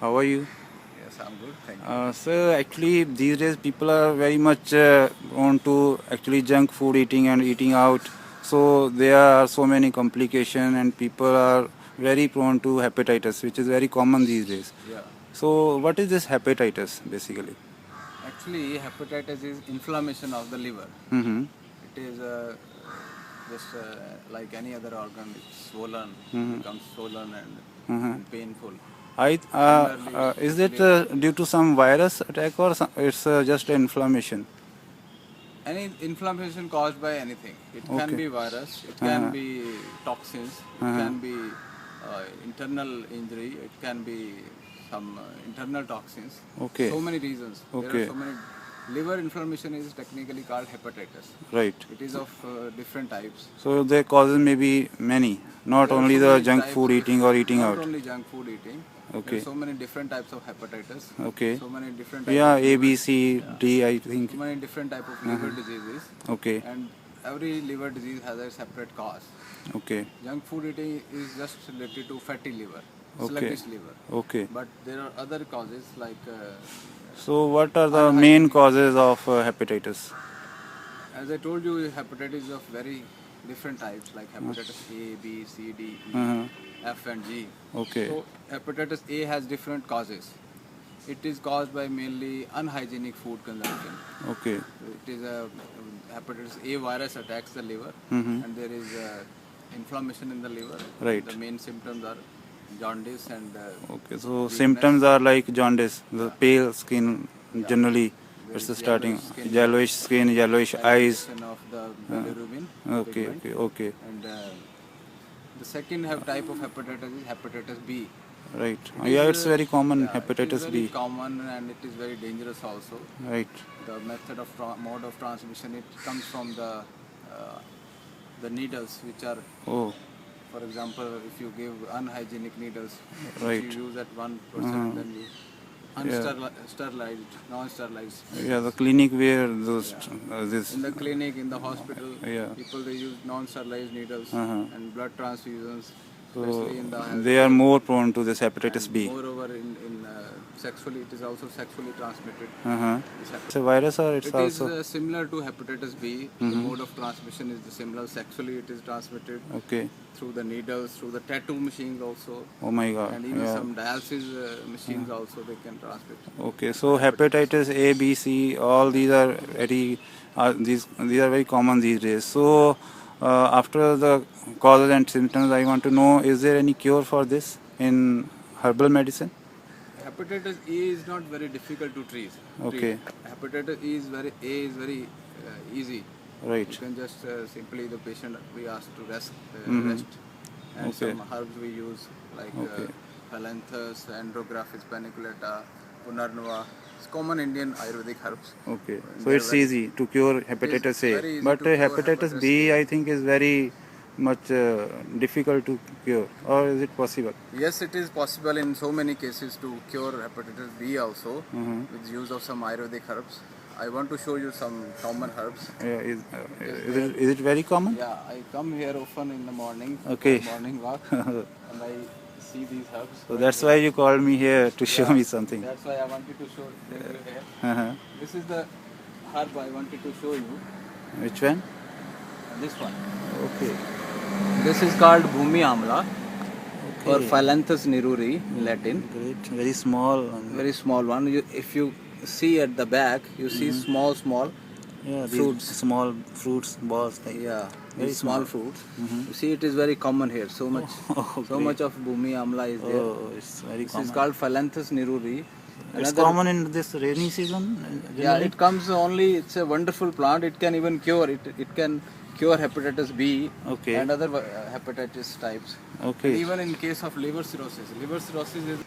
How are you? Yes, I'm good. Thank you. Sir, actually, these days people are very much prone to actually junk food eating and eating out. So there are so many complications, and people are very prone to hepatitis, which is very common these days. Yeah. So, what is this hepatitis basically? Actually, hepatitis is inflammation of the liver. Mm-hmm. It is just like any other organ. It's swollen, Mm-hmm. becomes swollen and, Mm-hmm. and painful. Similarly, Is it liver. due to some virus attack or it's just inflammation? Any inflammation caused by anything. It can Okay. be virus. It can Uh-huh. be toxins. It Uh-huh. can be internal injury. It can be some internal toxins. Okay. So many reasons. There are Okay. so many. Liver inflammation is technically called hepatitis. Right. It is of different types. So the causes may be many, not There are only so the many junk types, food eating or eating not out. only junk food eating. There are Okay. so many different types of hepatitis. Okay. So many different types Yeah, of A, liver, B, C, yeah, D, I think. so many different type of liver diseases, Okay. and every liver disease has a separate cause. Okay. Junk food eating is just related to fatty liver, Okay. sluggish liver, Okay. but there are other causes like So what are the main unhygienic. causes of hepatitis? As I told you, hepatitis of very different types like hepatitis A, B, C, D, E, Uh-huh. F, and G. Okay. So hepatitis A has different causes. It is caused by mainly unhygienic food consumption. Okay. It is a hepatitis A virus attacks the liver, Mm-hmm. and there is inflammation in the liver. Right. The main symptoms are jaundice and Okay. So weakness. symptoms are like jaundice, the Yeah. pale skin Yeah. generally. There It's is the starting yellowish skin, yellowish eyes. elevation of the bilirubin Okay. pigment. Okay. Okay. And the second type of hepatitis is hepatitis B. Right. It Yeah, is, it's very common. yeah, it is Hepatitis very B. common and it is very dangerous also. Right. The method of mode of transmission, it comes from the needles which are, Oh. for example, if you give unhygienic needles Right. which you use at one person, then you unsterilized, non-sterilized Yeah, needles. the clinic where those this. In the clinic, in the hospital, Yeah. people they use non-sterilized needles Uh-huh. and blood transfusions, So especially in the they are healthcare. more prone to this hepatitis And B. moreover, in sexually, it is also sexually transmitted. Uh-huh. This It's a virus or it's It is also similar to hepatitis B. The mode of transmission is the similar. Sexually, it is transmitted okay. through the needles, through the tattoo machines also, Oh my God. and even Yeah. some dialysis machines also they can transmit. Okay. So hepatitis A, B, C, all these are these are very common these days. So after the causes and symptoms, I want to know: is there any cure for this in herbal medicine? Hepatitis A is not very difficult to treat. Okay. Hepatitis A is very easy. Right. You can just simply the patient we ask to rest, Mhm. rest, and Okay. some herbs we use like Okay. Phalanthus, Andrographis paniculata, Punarnava. It's common Indian Ayurvedic herbs. Okay. So They're it's very, easy to cure hepatitis very A, easy but to cure hepatitis B, A. I think, is very much difficult to cure. Or is it possible? Yes, it is possible in so many cases to cure hepatitis B also Mhm. with use of some Ayurvedic herbs. I want to show you some common herbs. Is it very common? Yeah, I come here often in the morning Okay. for morning walk, and I see these herbs. So right that's here. why you called me here to show Yeah, me something. That's why I wanted to bring you here. Uh-huh. This is the herb I wanted to show you. Which one? This one. Okay. This is called Bhumi Amla or Okay. Phalanthus niruri in Latin. Great. Very small. Very small one. If you see at the back, you see small Yeah, these fruits. small fruits, balls. Like Yeah, Very these small small. fruits. Mhm. You see, it is very common here. So much, Oh, so great. much of Bhumi Amla is there. Oh, it's very This common. is called Phalanthus niruri. It's Another- common in this rainy season. Yeah, generally? it comes only. It's a wonderful plant. It can even cure. It can cure hepatitis B Okay. and other hepatitis types. Okay. And even in case of liver cirrhosis. Liver cirrhosis is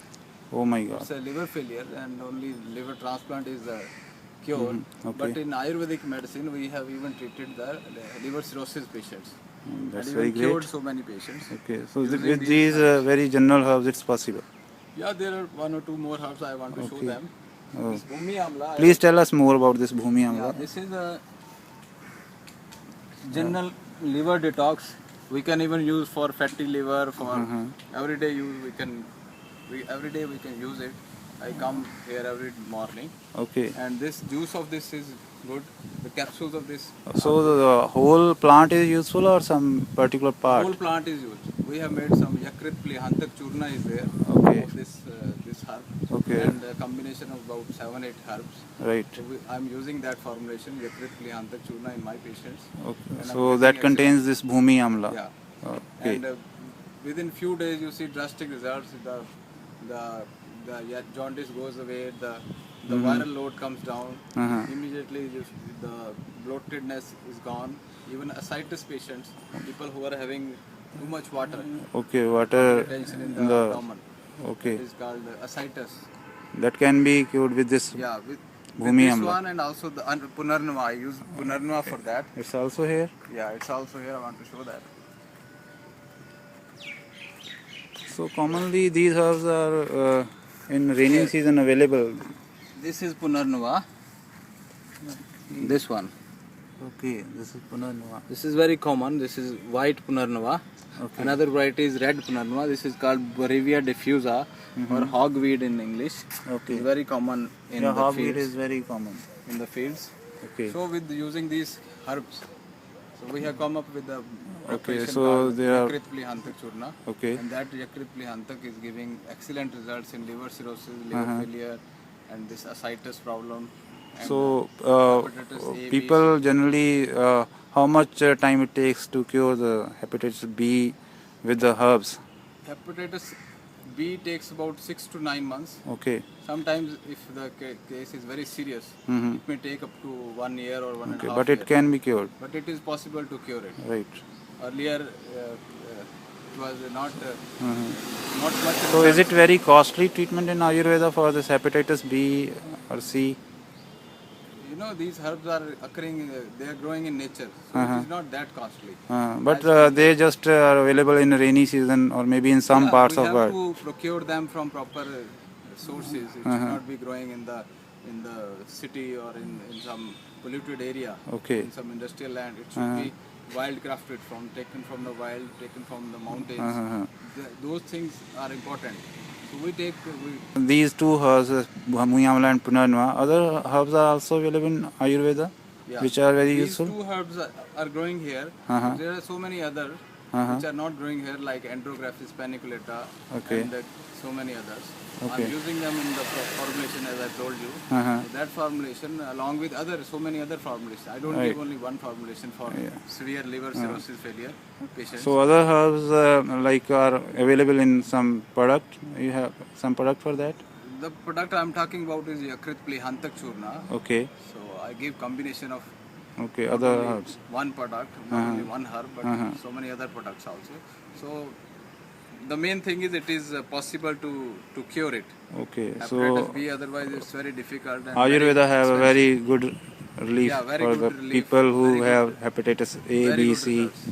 Oh my God. it's a liver failure, and only liver transplant is the cure. Okay. But in Ayurvedic medicine, we have even treated the liver cirrhosis patients. That's and very even cured great. so many patients. Okay, so Using with these these herbs. very general herbs, it's possible. Yeah, there are one or two more herbs I want to show Okay. them. Oh. This Bhumi Amla. Please tell us more about this Bhumi Yeah, Amla. this is a general liver detox. We can even use for fatty liver, for everyday use. We can every day we can use it. I come here every morning, Okay. and this juice of this is good. The capsules of this. So the whole plant is useful or some particular part? Whole plant is used. We have made some Yakrit Plihantak Churna is there Okay. of this herb. Okay. And a combination of about 7-8 herbs. Right. So I'm using that formulation Yakrit Plihantak Churna in my patients. Okay. And I'm So getting that contains this Bhumi Amla. Yeah. Okay. And within few days you see drastic results. The jaundice goes away. The viral load comes down. Uh-huh. Immediately the bloatedness is gone. Even ascites patients, people who are having too much water, Okay. Water retention in in the the. abdomen, Okay. it is called ascites. That can be cured with this Yeah, with Bhumi this Amla. one and also the Punarnava. I use Punarnava for that. It's also here. Yeah, it's also here. I want to show that. So commonly these herbs are in rainy season available. This is Punarnava. This one. Okay, this is Punarnava. This is very common. This is white Punarnava. Okay. Another variety is red Punarnava. This is called Borevia diffusa or hogweed in English. Okay. It's very common in Yeah, the hogweed fields. is very common. In the fields. Okay. So with using these herbs, so we have come up with the preparation so called there are- Yakrit Plihantak Churna. Okay. And that Yakrit Plihantak is giving excellent results in liver cirrhosis, liver failure, and this ascites problem. And So hepatitis A, B, people generally, how much time it takes to cure the hepatitis B with the herbs? hepatitis B takes about 6 to 9 months. Okay. Sometimes if the case is very serious, Mhm. it may take up to 1 year or one and a Okay, half but year. it can be cured, But it is possible to cure it. right? Earlier, it was not much. So is it very costly treatment in Ayurveda for this hepatitis B or C? You know, these herbs are occurring, they are growing in nature, so it is not that costly. But they just are available in rainy season or maybe in some Yeah, parts we of have world. to procure them from proper sources. It should not be growing in the city or in some polluted area, Okay. in some industrial land. It should be wild crafted, taken from the wild, taken from the mountains. Those things are important. So These two herbs, Bhumi Amla and Punarnava, other herbs are also available in Ayurveda, yeah, which are very these useful. two herbs are growing here. Uh-huh. There are so many others which are not growing here, like Andrographis paniculata Okay. and so many others. Okay. I'm using them in the formulation as I told you. Uh-huh. That formulation, along with so many other formulations. I don't Right. give only one formulation for severe liver cirrhosis failure patients. So other herbs like are available in some product. You have some product for that? The product I'm talking about is Yakrit Plihantak Churna. Okay. So I give combination of Okay. Other only herbs. one product, not only one herb, but so many other products also. So the main thing is it is possible to cure it. Okay. Hepatitis So B, otherwise it's very difficult. And Ayurveda very have a expensive. very good relief Yeah, very for good the relief, people who very have good. hepatitis A, Very B, good C. results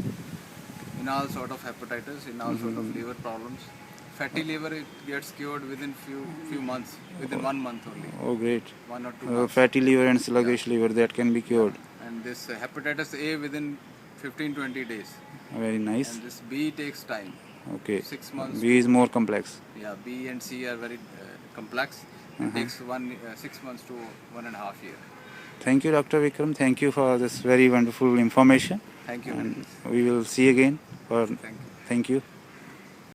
in all sort of hepatitis, in all sort of liver problems. Fatty liver, it gets cured within few months, within 1 month only, Oh, great. 1 or 2 months. Fatty liver and sluggish liver, that can be cured. And this hepatitis A within 15-20 days. Very nice. And this B takes time, Okay. 6 months. B is more complex. Yeah, B and C are very complex. It takes 6 months to 1.5 years. Thank you, Dr. Vikram. Thank you for this very wonderful information. Thank you. And we will see again. Thank you. Thank you.